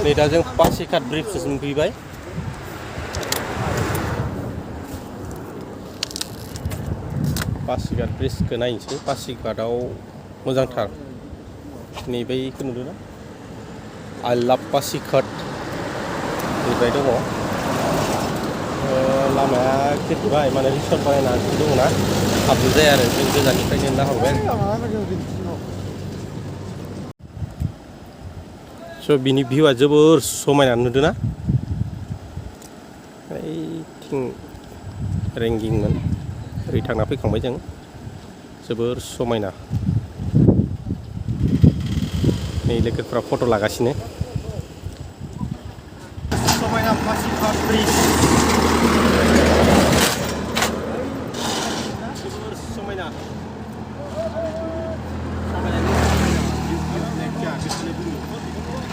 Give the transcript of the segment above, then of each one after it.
नै दा जों पासिघाट ब्रिजसिम मोनफैबाय। पासिघाट ब्रिजखौ नायनोसै। पासिघाटआव मोजांथार। नै बैखौ नुदों ना? आइ लाभ पासिघाट लिरनाय दङ। लामाया खेथिबाय माने रिसर्ट बानायनानै दङ ना, हाबनो जाया आरो जों गोजाननिफ्रायनो नाहरबाय। स' बिनि भिउआ जोबोर समायना नुदों ना? ओइथिं रेंगिंमोन, ओरै थांना फैखांबाय जों। जोबोर समायना। नै लोगोफ्रा फट' लागासिनो। समायना पासिघाट ब्रिज। जोबोर समायना।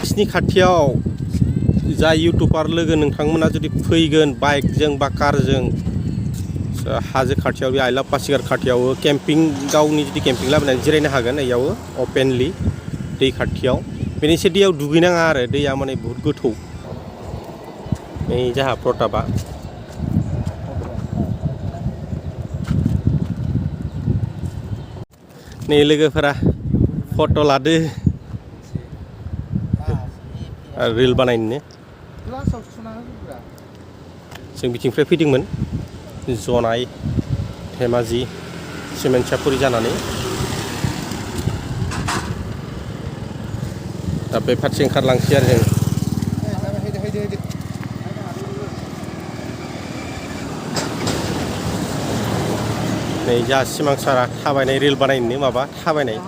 बिसिनि खाथियाव जा इउटुबार लोगो नोंथांमोना जुदि फैगोन बाइकजों बा कारजों, हाजो खाथियाव बे आइ लाभ पासिघाट खाथियाव केम्पिं, गावनि जुदि केम्पिं लाबोनानै जिरायनो हागोन। इयाव अपेनलि दै खाथियाव। बेनिसो दैयाव दुगैनाङा आरो, दैया माने बुहुत गोथौ। नै जाहा प्रतापा। नै लोगोफोरा फट' लादो रिल बानायनो। जों बिथिंनिफ्राय फैदोंमोन जनाय, धेमाजि, सिमेन्ट-सापुरि जानानै। दा बे फारसे ओंखारलांसै आरो जों। नै जाहा सिमां सारा थाबायनाय रिल बानायनो, माबा थाबायनाय।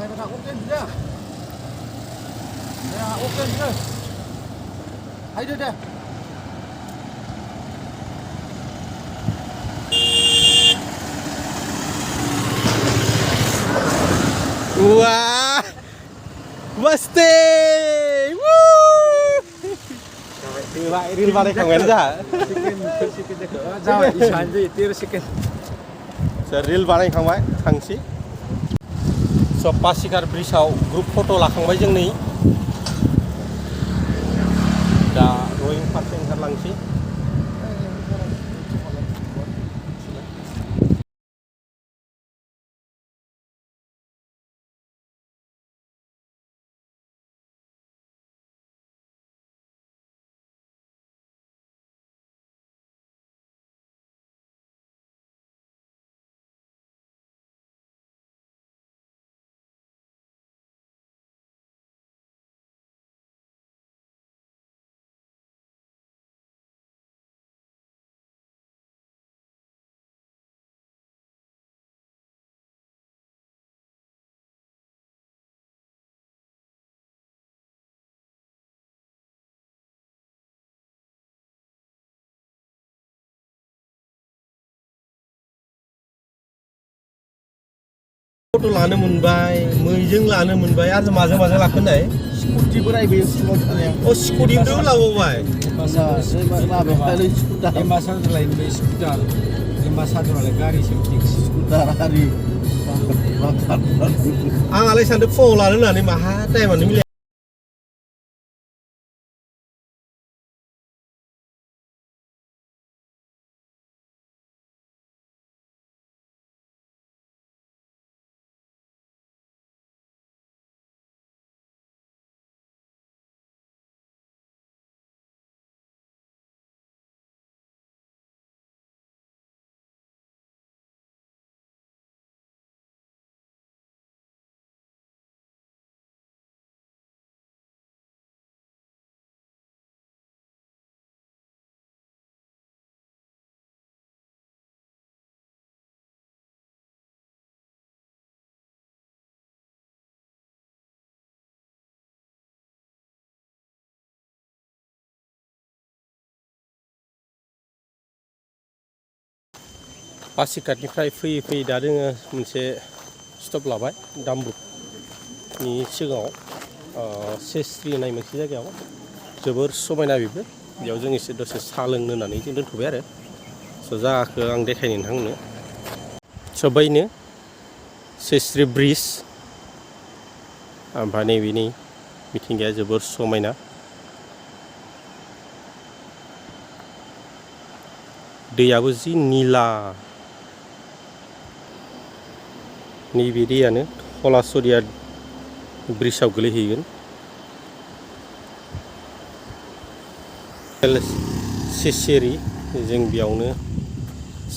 Wah, mesti, ril बानायखांबाय जाहा। रिल बानायखांबाय, थांसै। स' पासिघाट ब्रिजआव ग्रुप फट' लाखांबाय जों नै। दा रयिं फारसे ओंखारलांसै। फट' लानो मोनबाय, मैजों लानो मोनबाय, आरो माजों माजों लाखो होननाय? स्कुटि बोराय बे सिङाव थानाया। अ, स्कुटिजों लाबोबाय। आंहालाय सानदों फुङाव लानो होननानै, माहा टाइमानो मिलाया। पासिघाटनिफ्राय फैयै फैयै दा जोङो मोनसे स्टप लाबाय दामबुकनि सिगाङाव, सिसिरि होननाय मोनसे जायगायाव। जोबोर समायना बेबो। बेयाव जों एसे दसे साहा लोंनो होननानै जों दोनथ'बाय आरो। स' जायगाखौ आं देखायनो नोंथांमोननो। स' बैनो सिसिरि ब्रिज। ओमफ्राय नैबेनि मिथिंगाया जोबोर समायना। दैयाबो जि निला नैबे दैयानो हलासरिया ब्रिजआव गोलैहैगोन। सिसिरि जों बेयावनो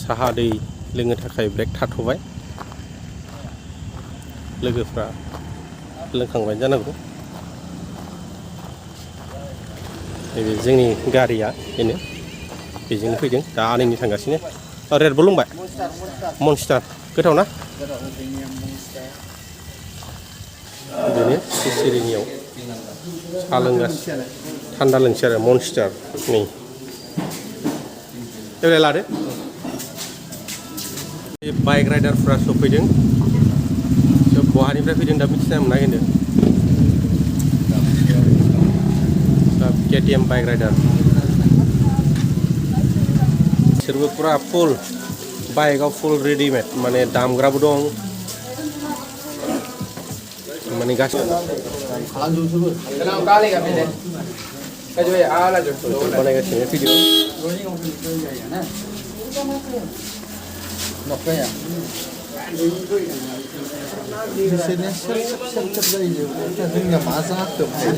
साहा दै लोंनो थाखाय ब्रेक थाथ'बाय। लोगोफ्रा लोंखांबाय जानांगौ। नैबे जोंनि गारिया बेनो बेजोंनो फैदों दा आनैनि थांगासिनो। रेडबुल लोंबाय मनस्टार गोथाव ना? बेनो सिसिरिनियाव साहा लोंगासिनो थान्दा लोंसै आरो मनस्टार नै देलाय लादो। बाइक राइडारफ्रा सफैदों। बहानिफ्राय फैदों दा मिथिना मोना खिन्थु KTM बाइक राइडार बिसोरबो पुरा फुल बाइकआव फुल रेडिमेड माने दामग्राबो दं माने गासिबो बानायगासिनो भिडिअ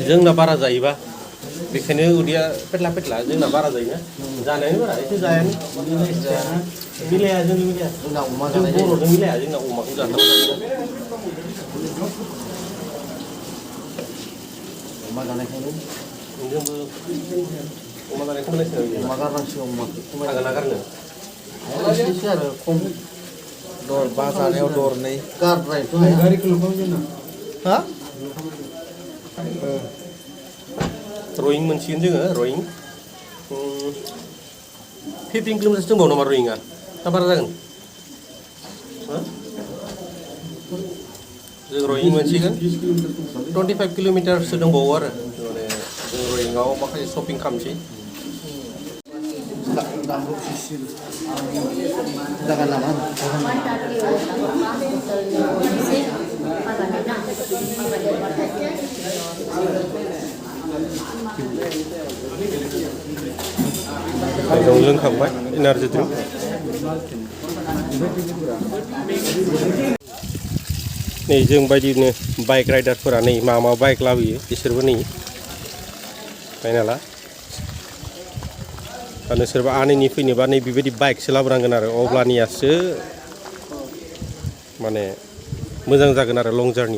जोंना बारा जायोबा बेखायनो उदैया पेटला पेटला जोंना बारा जायोना जानायानो बारा एसे जायानो मिलाया जों मिलाया जोंना अमा जानाय बर'जों मिलाया जोंना अमाखौ जाथारनांगौ अमा जानायखायनो जोंबो अमा जानायखौ मोनलायसिनो अमा गारनांसिगौ अमाखौ खमायना गारनो एसे आरो खम दर बा जानायाव दरनै गारद्रायथ' हाया गारिखौ लुखांजोबना हा रयिं मोनसिगोन जोङो रयिं 15 किल'मिटारसो दंबावो नामा रयिंआ ना बारा जागोन जों रयिं मोनसिगोन 25 किल'मिटारसो दंबावो आरो माने जों रयिंआव माखासे शपिं खालामसै जागोन नामा जों लोंखांबाय एनार्जि ड्रिंक नै जों बायदिनो बाइक राइडारफोरा नै मा बाइक लाबोयो बिसोरबो नै बायना ला आरो सोरबा आनैनि फैनोबा नै बेबायदि बाइकसो लाबोनांगोन आरो अब्लानियासो माने मोजां जागोन आरो लं जार्नि